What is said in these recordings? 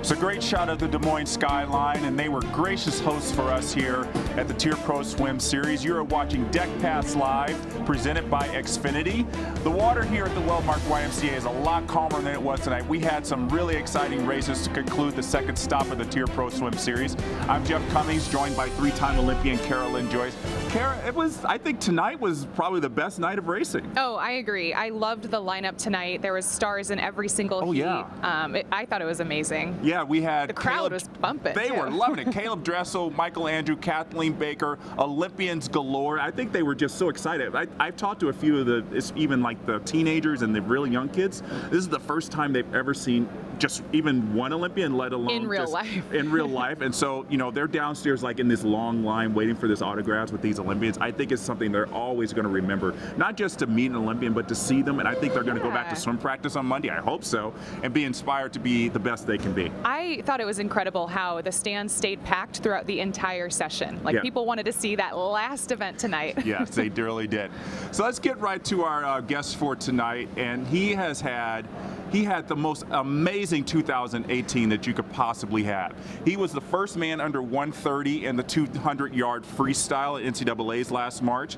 It's a great shot of the Des Moines skyline, and they were gracious hosts for us here at the TYR Pro Swim Series. You're watching Deck Pass Live, presented by Xfinity. The water here at the Wellmark YMCA is a lot calmer than it was tonight. We had some really exciting races to conclude the second stop of the TYR Pro Swim Series. I'm Jeff Commings, joined by three-time Olympian Lynn Joyce. Kara, I think tonight was probably the best night of racing. Oh, I agree. I loved the lineup tonight. There was stars in every single heat. Yeah. I thought it was amazing. Yeah, we had the crowd was bumping. They were loving it. Caleb Dressel, Michael Andrew, Kathleen Baker, Olympians galore. I think they were just so excited. I've talked to a few of even like the teenagers and the really young kids. This is the first time they've ever seen just even one Olympian, let alone in real life. In real life. And so, you know, they're downstairs like in this long line waiting for this autographs with these Olympians. I think it's something they're always going to remember, not just to meet an Olympian, but to see them. And I think they're going to go back to swim practice on Monday. I hope so, and be inspired to be the best they can be. I thought it was incredible how the stands stayed packed throughout the entire session. Like, people wanted to see that last event tonight. Yes, they really did. So let's get right to our guest for tonight. And he had the most amazing 2018 that you could possibly have. He was the first man under 130 in the 200-yard freestyle at NCAA's last March.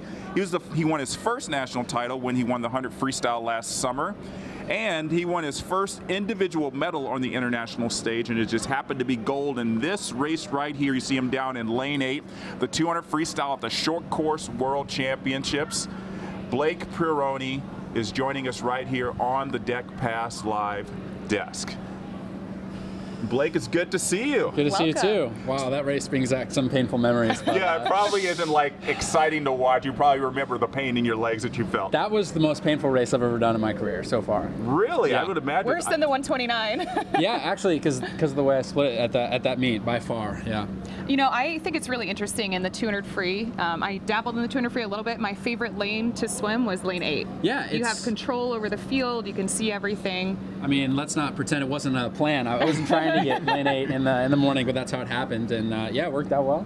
He won his first national title when he won the 100 freestyle last summer. And he won his first individual medal on the international stage, and it just happened to be gold in this race right here. You see him down in lane 8, the 200 freestyle at the Short Course World Championships. Blake Pieroni is joining us right here on the Deck Pass Live desk. Blake, it's good to see you. Good to see you too. Wow, that race brings back some painful memories. Yeah, it probably isn't like exciting to watch. You probably remember the pain in your legs that you felt. That was the most painful race I've ever done in my career so far. Really? Yeah. I would imagine. Worse than the 129. Yeah, actually, because of the way I split it at that meet, by far. Yeah. You know, I think it's really interesting in the 200 free. I dabbled in the 200 free a little bit. My favorite lane to swim was lane 8. Yeah, you have control over the field. You can see everything. I mean, let's not pretend it wasn't a plan. I wasn't trying to get lane 8 in the morning, but that's how it happened, and yeah, it worked out well.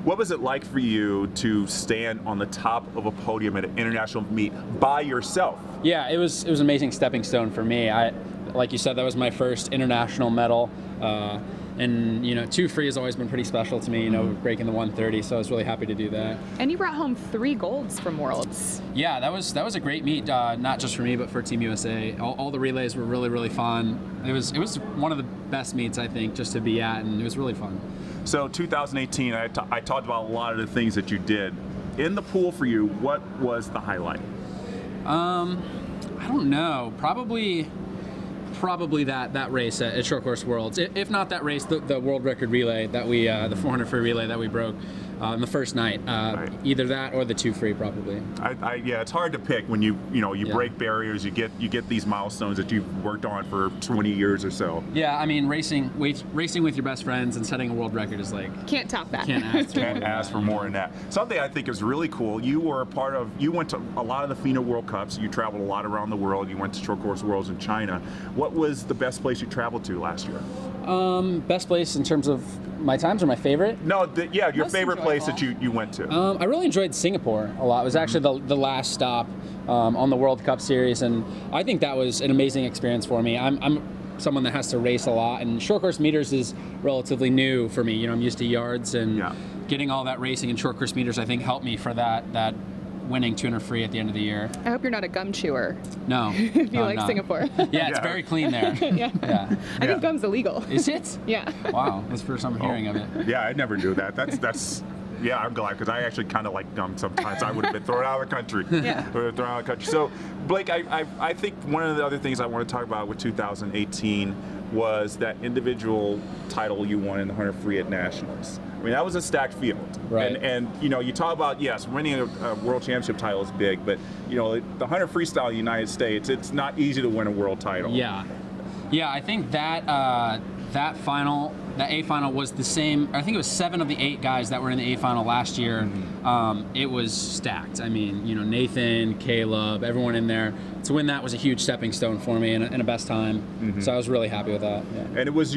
What was it like for you to stand on the top of a podium at an international meet by yourself? Yeah, it was an amazing stepping stone for me. Like you said, that was my first international medal. And, you know, 2 free has always been pretty special to me, you know, breaking the 130, so I was really happy to do that. And you brought home 3 golds from Worlds. Yeah, that was a great meet, not just for me, but for Team USA. All the relays were really, really fun. It was one of the best meets, I think, just to be at, and it was really fun. So 2018, I talked about a lot of the things that you did. In the pool for you, what was the highlight? I don't know. Probably that race at Short Course Worlds. If not that race, the world record relay that we, the 400 free relay that we broke in the first night. Right. Either that or the 2 free, probably. Yeah, it's hard to pick when you break barriers. You get these milestones that you've worked on for 20 years or so. Yeah, I mean, racing with your best friends and setting a world record is like, can't top that. Can't ask for more than that. Something I think is really cool. You went to a lot of the FINA World Cups. You traveled a lot around the world. You went to Short Course Worlds in China. What was the best place you traveled to last year? Best place in terms of my times or my favorite? No, your favorite place that you went to. I really enjoyed Singapore a lot. It was actually the last stop on the World Cup Series, and I think that was an amazing experience for me. I'm someone that has to race a lot, and short course meters is relatively new for me. You know, I'm used to yards, and getting all that racing in short course meters, I think, helped me for that winning 200 free at the end of the year. I hope you're not a gum chewer. No. If you like Singapore. Yeah, it's very clean there. Yeah. I think gum's illegal. Is it? Yeah. Wow, that's the first time hearing of it. Yeah, I never knew that. That's yeah, I'm glad, because I actually kind of like gum sometimes. I would have been thrown out of the country. So, Blake, I think one of the other things I want to talk about with 2018 was that individual title you won in the 100 free at Nationals. I mean, that was a stacked field. Right. And you know, you talk about, yes, winning a world championship title is big, but, you know, the 100 freestyle in the United States, it's not easy to win a world title. Yeah. Yeah, I think that that final the A final was the same. I think it was 7 of the 8 guys that were in the A final last year. It was stacked. I mean, you know, Nathan, Caleb, everyone in there. To win that was a huge stepping stone for me and a best time. So I was really happy with that. Yeah. And it was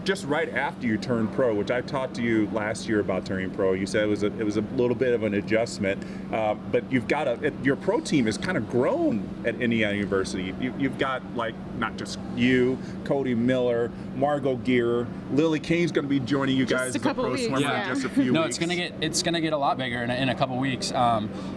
just right after you turned pro, which I talked to you last year about turning pro. You said it was a little bit of an adjustment, but you've got your pro team has kind of grown at Indiana University. You've got, like, not just you, Cody Miller, Margot Gear, Lily King's going to be joining you guys as a pro swimmer in just a few weeks. No, it's gonna get a lot bigger in a couple weeks.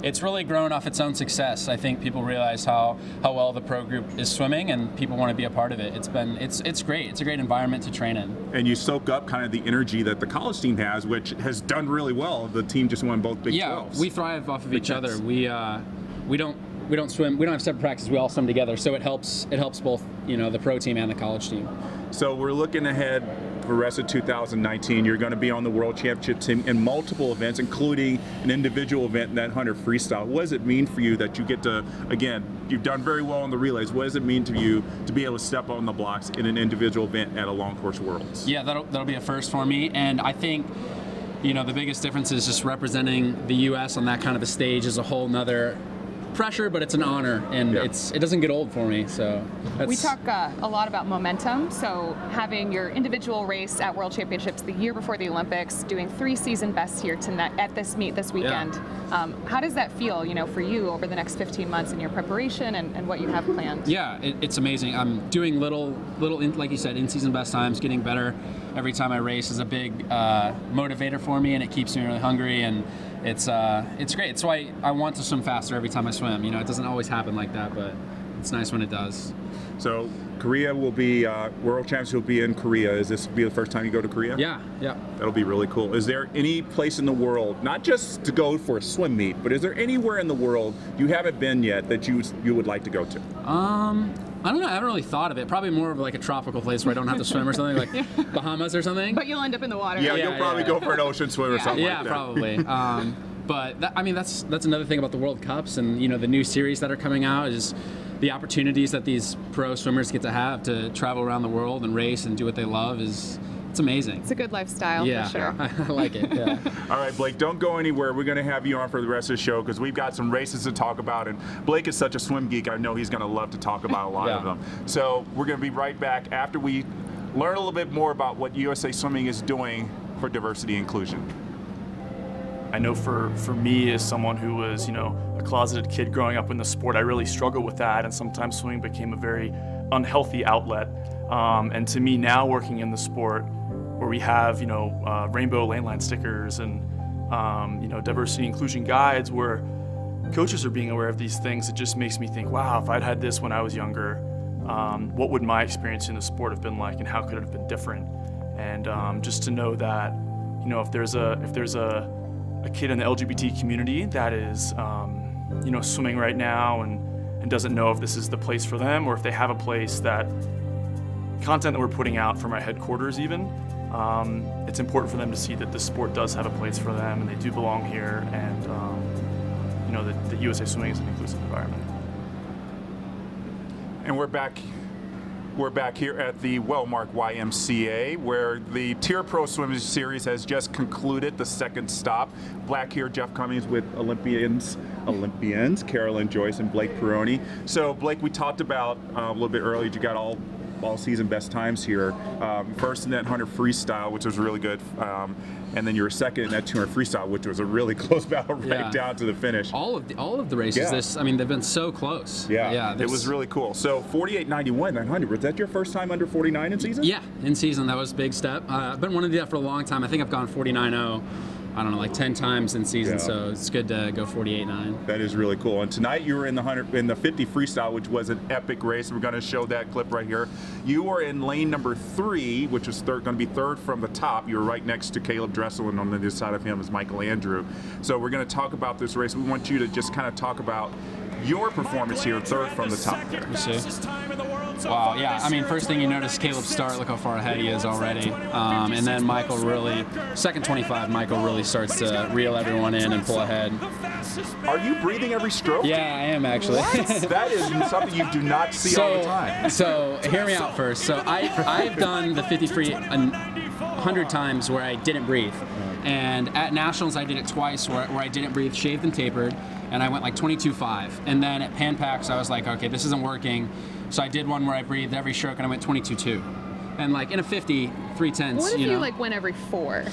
It's really grown off its own success. I think people realize how well the pro group is swimming, and people want to be a part of it. It's great. It's a great environment to train in. And you soak up kind of the energy that the college team has, which has done really well. The team just won both Big 12s. Yeah, we thrive off of each other. We don't swim. We don't have separate practices. We all swim together. So it helps both, you know, the pro team and the college team. So we're looking ahead for the rest of 2019. You're going to be on the World Championship team in multiple events, including an individual event in that 100 freestyle. What does it mean for you that you get to, again, you've done very well on the relays. What does it mean to you to be able to step on the blocks in an individual event at a long course Worlds? Yeah, that'll be a first for me. And I think, you know, the biggest difference is just representing the U.S. on that kind of a stage is a whole nother pressure, but it's an honor, and it doesn't get old for me. So we talk a lot about momentum. So having your individual race at World Championships the year before the Olympics, doing 3 season bests here tonight at this meet this weekend. How does that feel, you know, for you over the next 15 months in your preparation and what you have planned? Yeah, it's amazing. I'm doing little, like you said, in-season best times, getting better every time I race is a big motivator for me, and it keeps me really hungry, and it's great. It's why I want to swim faster every time I swim. You know, it doesn't always happen like that, but it's nice when it does. So Korea will be, World Championships will be in Korea. Is this be the first time you go to Korea? Yeah. That'll be really cool. Is there any place in the world, not just to go for a swim meet, but is there anywhere in the world you haven't been yet that you would like to go to? I don't know. I haven't really thought of it. Probably more of like a tropical place where I don't have to swim or something, like Bahamas or something. But you'll end up in the water. Yeah, you'll probably go for an ocean swim or something like that. Yeah, probably. But I mean, that's another thing about the World Cups and, you know, the new series that are coming out is the opportunities that these pro swimmers get to have to travel around the world and race and do what they love it's amazing. It's a good lifestyle, for sure. I like it, yeah. All right, Blake, don't go anywhere. We're going to have you on for the rest of the show because we've got some races to talk about, and Blake is such a swim geek. I know he's going to love to talk about a lot of them. So we're going to be right back after we learn a little bit more about what USA Swimming is doing for diversity and inclusion. I know for me, as someone who was, you know, a closeted kid growing up in the sport, I really struggled with that, and sometimes swimming became a very unhealthy outlet. And to me now, working in the sport, where we have, you know, rainbow lane line stickers and, you know, diversity inclusion guides where coaches are being aware of these things, it just makes me think, wow, if I'd had this when I was younger, what would my experience in the sport have been like, and how could it have been different? And just to know that, you know, if there's a kid in the LGBT community that is, you know, swimming right now and doesn't know if this is the place for them, or if they have a place that content that we're putting out from our headquarters even, it's important for them to see that the sport does have a place for them and they do belong here, and you know, that USA Swimming is an inclusive environment. And we're back here at the Wellmark YMCA, where the TYR Pro Swim Series has just concluded the second stop. Black here, Jeff Commings with Olympians, Carolyn, Joyce, and Blake Pieroni. So Blake, we talked about a little bit earlier, you got all season best times here. First in that 100 freestyle, which was really good. And then you were second in that 200 freestyle, which was a really close battle right down to the finish. All of the races, I mean, they've been so close. Yeah, it was really cool. So 48.91, 900. Was that your first time under 49 in season? Yeah, in season, that was a big step. I've been wanting to do that for a long time. I think I've gone 49.0. I don't know, like 10 times in season, so it's good to go 48.9. That is really cool. And tonight you were in the 50 freestyle, which was an epic race. We're going to show that clip right here. You were in lane number 3, which was going to be third from the top. You were right next to Caleb Dressel, and on the other side of him is Michael Andrew. So we're going to talk about this race. We want you to just kind of talk about your performance here, third from the top there. Let's see. Wow, yeah. I mean, first thing you notice, Caleb's start, look how far ahead he is already. And then Michael really, second 25, Michael really starts to reel everyone in and pull ahead. Are you breathing every stroke? Yeah, I am actually. That is something you do not see all the time. So hear me out first. So I've done the 50 free 100 times where I didn't breathe. And at Nationals, I did it twice where I didn't breathe, shaved and tapered, and I went like 22.5. And then at Pan Pacs, I was like, okay, this isn't working. So I did one where I breathed every stroke and I went 22.2. And like in a 50, 3/10. What if you like went every 4?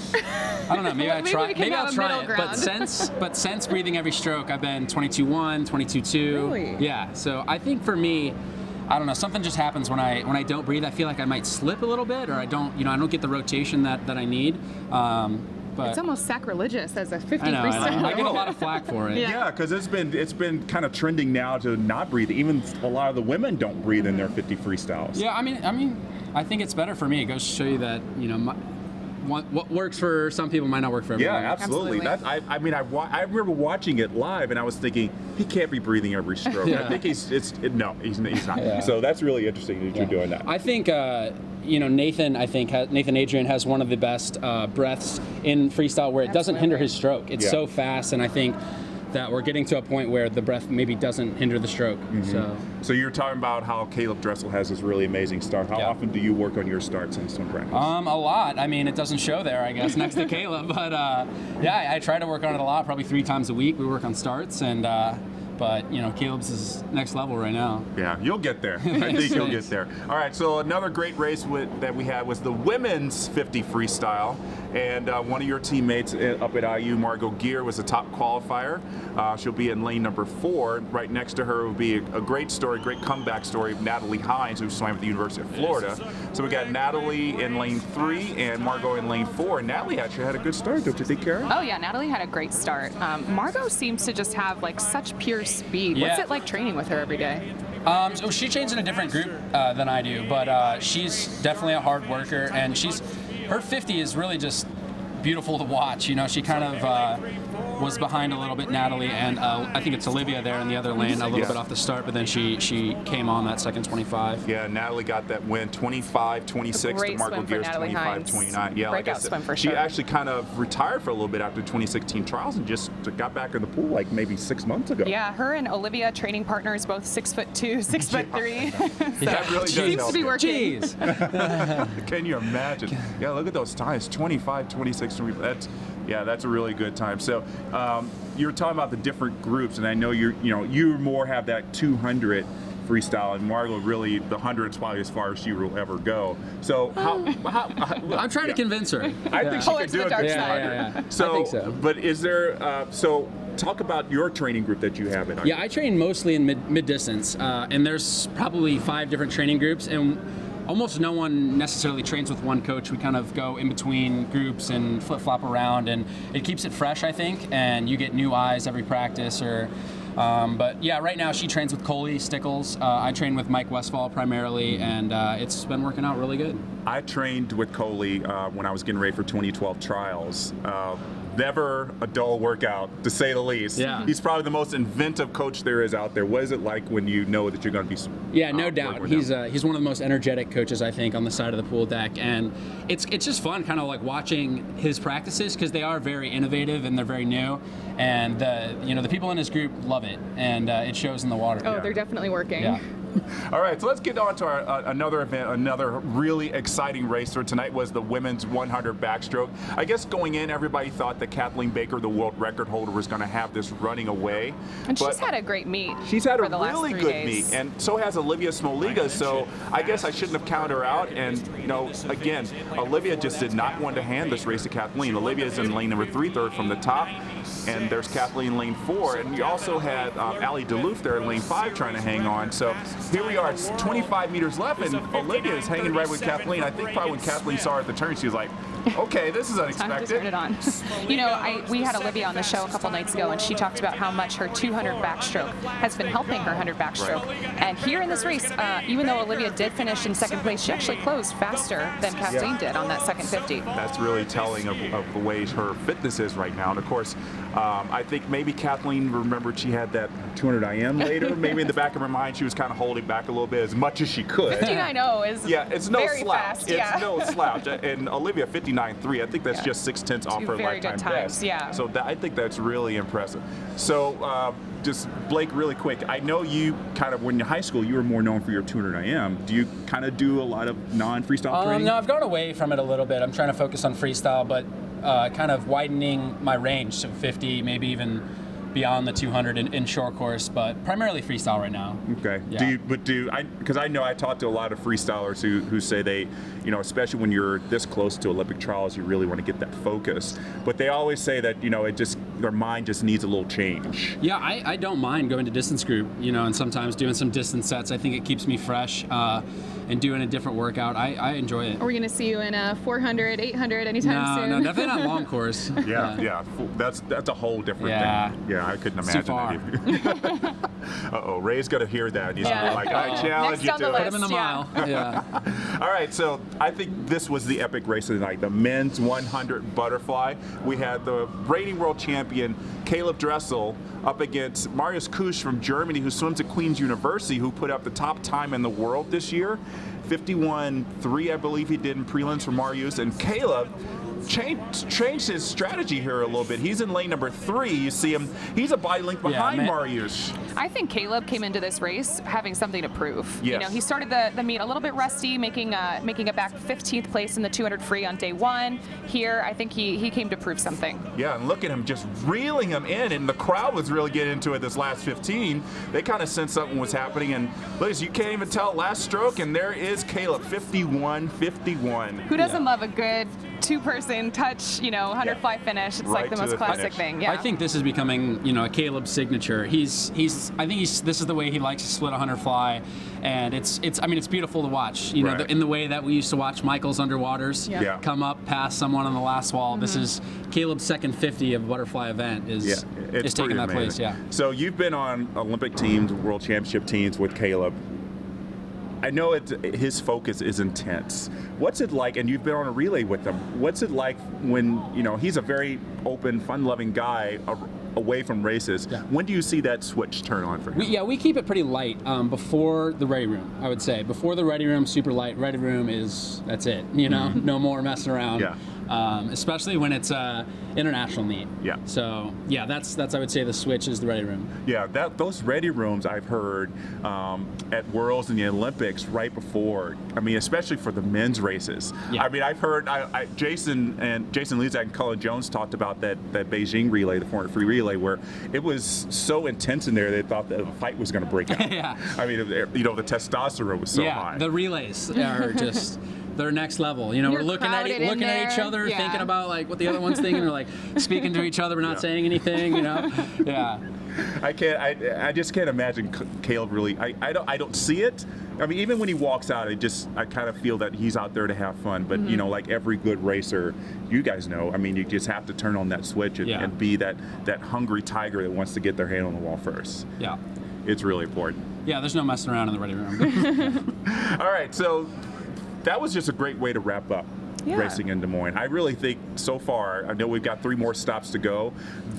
I don't know. Maybe I try. Maybe I'll try it. Ground. But since breathing every stroke, I've been 22.1, 22.2. Really? Yeah. So I think for me, I don't know. Something just happens when I don't breathe. I feel like I might slip a little bit, or I don't get the rotation that I need. But it's almost sacrilegious as a 50 I know, freestyle. I get a lot of flack for it. Yeah, because it's been kind of trending now to not breathe. Even a lot of the women don't breathe in their 50 freestyles. Yeah, I mean, I think it's better for me. It goes to show you that what works for some people might not work for everyone. Yeah, absolutely. I remember watching it live, and I was thinking he can't be breathing every stroke. Yeah. I think he's not. Yeah. So that's really interesting that you're doing that. I think Nathan Adrian has one of the best breaths in freestyle where it doesn't hinder his stroke. It's so fast, and I think that we're getting to a point where the breath maybe doesn't hinder the stroke. So you're talking about how Caleb Dressel has this really amazing start. How often do you work on your starts in swim practice? A lot. I mean, it doesn't show there, I guess, next to Caleb. But yeah, I try to work on it a lot, probably 3 times a week. We work on starts, and but Caleb's is next level right now. Yeah, you'll get there. I think you'll get there. All right, so another great race that we had was the women's 50 freestyle, and one of your teammates up at IU, Margot Gear, was the top qualifier. She'll be in lane number 4. Right next to her will be a great story, great comeback story of Natalie Hines, who swam at the University of Florida. So we got Natalie in lane 3 and Margot in lane 4. And Natalie actually had a good start, don't you think, Kara? Oh yeah, Natalie had a great start. Margot seems to just have like such pure speed. What's it like training with her every day? So she trains in a different group than I do, but she's definitely a hard worker, and her 50 is really just beautiful to watch. She kind of was behind a little bit, Natalie, and I think it's Olivia there in the other lane, a little bit off the start, but then she came on that second 25. Yeah, Natalie got that win, 25-26 to Margot Gear's 25-29. Yeah, like I said, she actually kind of retired for a little bit after 2016 trials and just got back in the pool like maybe 6 months ago. Yeah, her and Olivia, training partners, both 6'2", 6'3". So that really seems to be working. Can you imagine? Yeah, look at those times, 25, 26, 25. That's a really good time. So you're talking about the different groups, and I know you more have that 200 freestyle, and Margot really the 100 is probably as far as she will ever go. So how I'm trying to convince her. I think she can do it. Yeah. So, I think so. But is there talk about your training group that you have in. Yeah, I train mostly in mid distance, and there's probably 5 different training groups, and almost no one necessarily trains with one coach. We kind of go in between groups and flip-flop around, and it keeps it fresh, I think, and you get new eyes every practice. But yeah, right now she trains with Coley Stickles. I train with Mike Westfall primarily, and it's been working out really good. I trained with Coley when I was getting ready for 2012 trials. Never a dull workout, to say the least. Yeah. He's probably the most inventive coach there is out there. What is it like when you know that you're going to be? Yeah, no doubt. He's one of the most energetic coaches, I think, on the side of the pool deck, and it's just fun, kind of like watching his practices, because they are very innovative and they're very new, and the people in his group love it, and it shows in the water. Oh, they're definitely working. Yeah. All right, so let's get on to our another event, another really exciting race. So tonight was the women's 100 backstroke. I guess going in, everybody thought that Kathleen Baker, the world record holder, was going to have this running away. And she's had a great meet. She's had for the really last 3 good days. meet, and so has Olivia Smoliga. So I guess I shouldn't have counted her out. And again, Olivia just did not want to hand this race to Kathleen. Olivia is in lane number 3, third from the top, and there's Kathleen in lane 4, and you also had Allie Duluth there in lane 5 trying to hang on. So here we are. It's 25 meters left, and Olivia is hanging right with Kathleen. I think probably when Kathleen saw her at the turn, she was like, Okay, this is Time to unexpected. turn it on. You know, we had Olivia on the show a couple nights ago, and she talked about how much her 200 backstroke has been helping her 100 backstroke. Right. And here in this race, even though Olivia did finish in second place, she actually closed faster than Kathleen did on that second 50. That's really telling of the way her fitness is right now. And of course, I think maybe Kathleen remembered she had that 200 IM later. Maybe in the back of her mind, she was kind of holding back a little bit as much as she could. 59.0 is it's no very slouch. fast. It's no slouch. And Olivia 59.3, I think that's just 6/10 off her very lifetime good times, best. yeah. So I think that's really impressive. So just Blake, really quick, I know you kind of, when in high school, you were more known for your 200 IM. Do you kind of do a lot of non-freestyle training? No, I've gone away from it a little bit. I'm trying to focus on freestyle, but kind of widening my range to 50, maybe even beyond the 200 in short course, but primarily freestyle right now. Okay. Yeah. Because I know I talked to a lot of freestylers who say they, you know, especially when you're this close to Olympic trials, you really want to get that focus. But they always say that, you know, their mind just needs a little change. Yeah, I don't mind going to distance group, you know, and sometimes doing some distance sets. I think it keeps me fresh and doing a different workout. I enjoy it. Are we going to see you in a 400, 800 anytime soon? No, definitely not long course. Yeah. That's a whole different thing. Yeah, I couldn't imagine that. Uh-oh, Ray's going to hear that. He's gonna be like, I challenge you to the Put list. him in the mile. Yeah. All right, so I think this was the epic race of the night, the men's 100 butterfly. We had the reigning world champion, Caleb Dressel, up against Marius Kusch from Germany, who swims at Queen's University, who put up the top time in the world this year. 51.3, I believe he did in prelims for Marius. And Caleb changed his strategy here a little bit. He's in lane number 3. You see him, he's a body length behind Marius. I think Caleb came into this race having something to prove. Yes. You know, he started the meet a little bit rusty, making it back 15th place in the 200 free on day 1. Here, I think he came to prove something. Yeah, and look at him just reeling him in, and the crowd was really getting into it this last 15. They kind of sensed something was happening, and Liz, you can't even tell last stroke, and there is Caleb, 51.51. Who doesn't love a good two-person touch, you know, 100 fly finish? It's like the most classic thing. Yeah. I think this is becoming, you know, a Caleb signature. I think this is the way he likes to split 100 fly, and I mean, it's beautiful to watch. You know, in the way that we used to watch Michael's underwaters come up past someone on the last wall. This is Caleb's second 50 of a butterfly event is taking that place. Yeah. So you've been on Olympic teams, World Championship teams with Caleb. I know his focus is intense. What's it like, and you've been on a relay with him, what's it like when, you know, he's a very open, fun-loving guy away from races. Yeah. When do you see that switch turn on for him? We keep it pretty light before the ready room, I would say. Before the ready room, super light. Ready room that's it, you know, no more messing around. Yeah. Especially when it's international meet. Yeah. So yeah, that's I would say the switch is the ready room. Yeah, those ready rooms I've heard at Worlds and the Olympics right before. I mean, especially for the men's races. Yeah. I mean, I've heard Jason Lezak and Cullen Jones talked about that Beijing relay, the 400 free relay, where it was so intense in there they thought that a fight was going to break out. Yeah. I mean, you know, the testosterone was so high. Yeah, the relays are just. They're next level. You know, we're looking at each other, thinking about like what the other one's thinking, or like speaking to each other, but not saying anything. You know, yeah. I just can't imagine Caleb really. I don't see it. I mean, even when he walks out, I kind of feel that he's out there to have fun. But you know, like every good racer, you guys know. I mean, you just have to turn on that switch and be that hungry tiger that wants to get their hand on the wall first. Yeah, it's really important. Yeah, there's no messing around in the ready room. All right, so. That was just a great way to wrap up racing in Des Moines. I really think so far, I know we've got 3 more stops to go.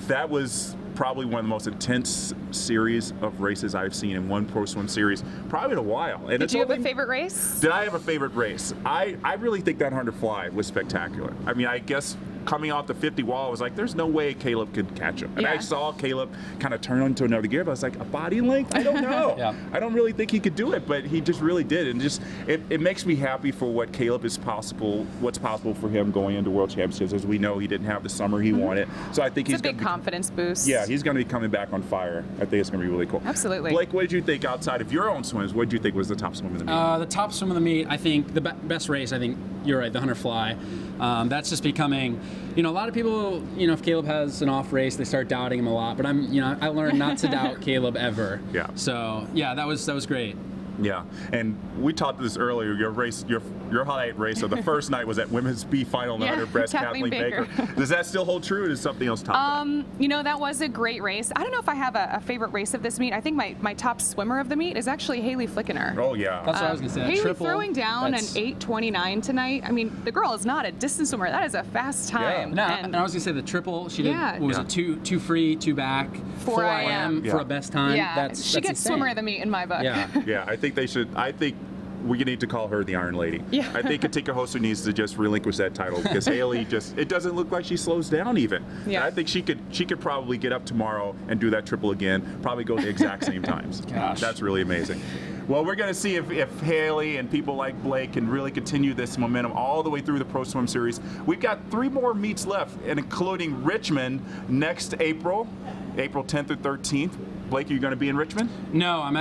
That was probably one of the most intense series of races I've seen in one Pro Swim Series probably in a while. And did you have a favorite race? Did I have a favorite race? I really think that 100 fly was spectacular. I mean, I guess coming off the 50 wall, I was like, there's no way Caleb could catch him. And I saw Caleb kind of turn into another gear, but I was like, a body length? I don't know. I don't really think he could do it, but he just really did. And just it makes me happy for what Caleb is possible, what's possible for him going into World Championships. As we know, he didn't have the summer he wanted. So I think it's a big confidence boost. Yeah, he's going to be coming back on fire. I think it's going to be really cool. Absolutely. Blake, what did you think outside of your own swims? What did you think was the top swim of the meet? The top swim of the meet, I think the best race, I think you're right, the 100 fly. That's just becoming, you know, a lot of people, you know, if Caleb has an off race, they start doubting him a lot. But I learned not to doubt Caleb ever. Yeah. So yeah, that was great. Yeah, and we talked this earlier. Your race, your highlight race of the first night was at Women's B Final 100 breast, Kathleen Baker. Does that still hold true, or does something else top that? You know, that was a great race. I don't know if I have a favorite race of this meet. I think my top swimmer of the meet is actually Haley Flickener. Oh yeah, that's what I was gonna say. Haley triple, throwing down an 8:29 tonight. I mean, the girl is not a distance swimmer. That is a fast time. Yeah. And I was gonna say the triple. She did. What was it? Two free, two back, 4 a.m. for a best time. Yeah, that's she gets insane. swimmer of the meet in my book. Yeah, yeah. I think they should. I think we need to call her the Iron Lady. Yeah. I think Katika Hoster needs to just relinquish that title because Haley it doesn't look like she slows down even. Yeah. I think she could probably get up tomorrow and do that triple again, probably go the exact same times. Gosh. That's really amazing. Well, we're going to see if Haley and people like Blake can really continue this momentum all the way through the Pro Swim Series. We've got 3 more meets left, and including Richmond next April 10th through 13th. Blake, are you going to be in Richmond? No, I'm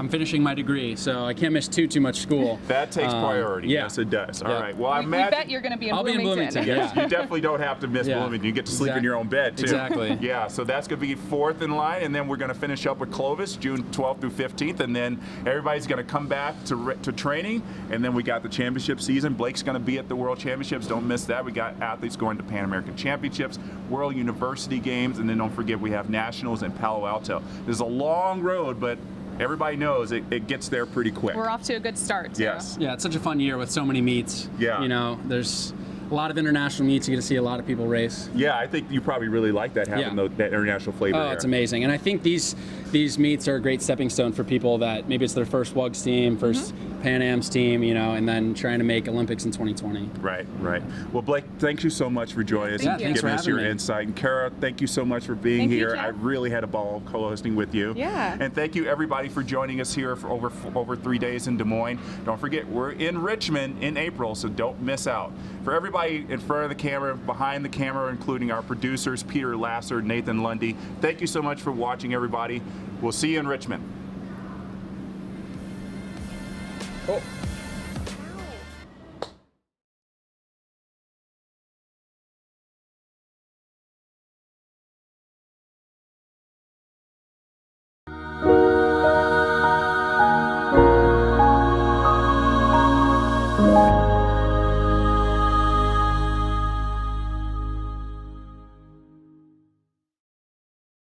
finishing my degree, so I can't miss too much school. That takes priority. Yeah. Yes, it does. All right. Well, I we imagine bet you're going to be in I'll Bloomington. be in Bloomington. yes, Yeah. you definitely don't have to miss Bloomington. You get to sleep in your own bed too. Exactly. Yeah. So that's going to be 4th in line, and then we're going to finish up with Clovis June 12th through 15th, and then everybody's going to come back to training, and then we got the championship season. Blake's going to be at the World Championships. Don't miss that. We got athletes going to Pan American Championships, World University Games, and then don't forget we have nationals in Palo Alto. There's a long road, but everybody knows it gets there pretty quick. We're off to a good start, too. Yes. Yeah, it's such a fun year with so many meets. Yeah. You know, there's a lot of international meets. You get to see a lot of people race. Yeah, I think you probably really like that, having that international flavor. Oh, it's amazing. And I think these meets are a great stepping stone for people that maybe it's their first WUGS team, first Pan Am's team, you know, and then trying to make Olympics in 2020. Right, right. Well, Blake, thank you so much for joining us, Thank you. giving us your me. insight. And Kara, thank you so much for being Thank you, here. Jeff. I really had a ball co-hosting with you. Yeah. And thank you everybody for joining us here for over 3 days in Des Moines. Don't forget, we're in Richmond in April, so don't miss out. For everybody in front of the camera, behind the camera, including our producers, Peter Lasser, Nathan Lundy, thank you so much for watching, everybody. We'll see you in Richmond. Oh. Thank you.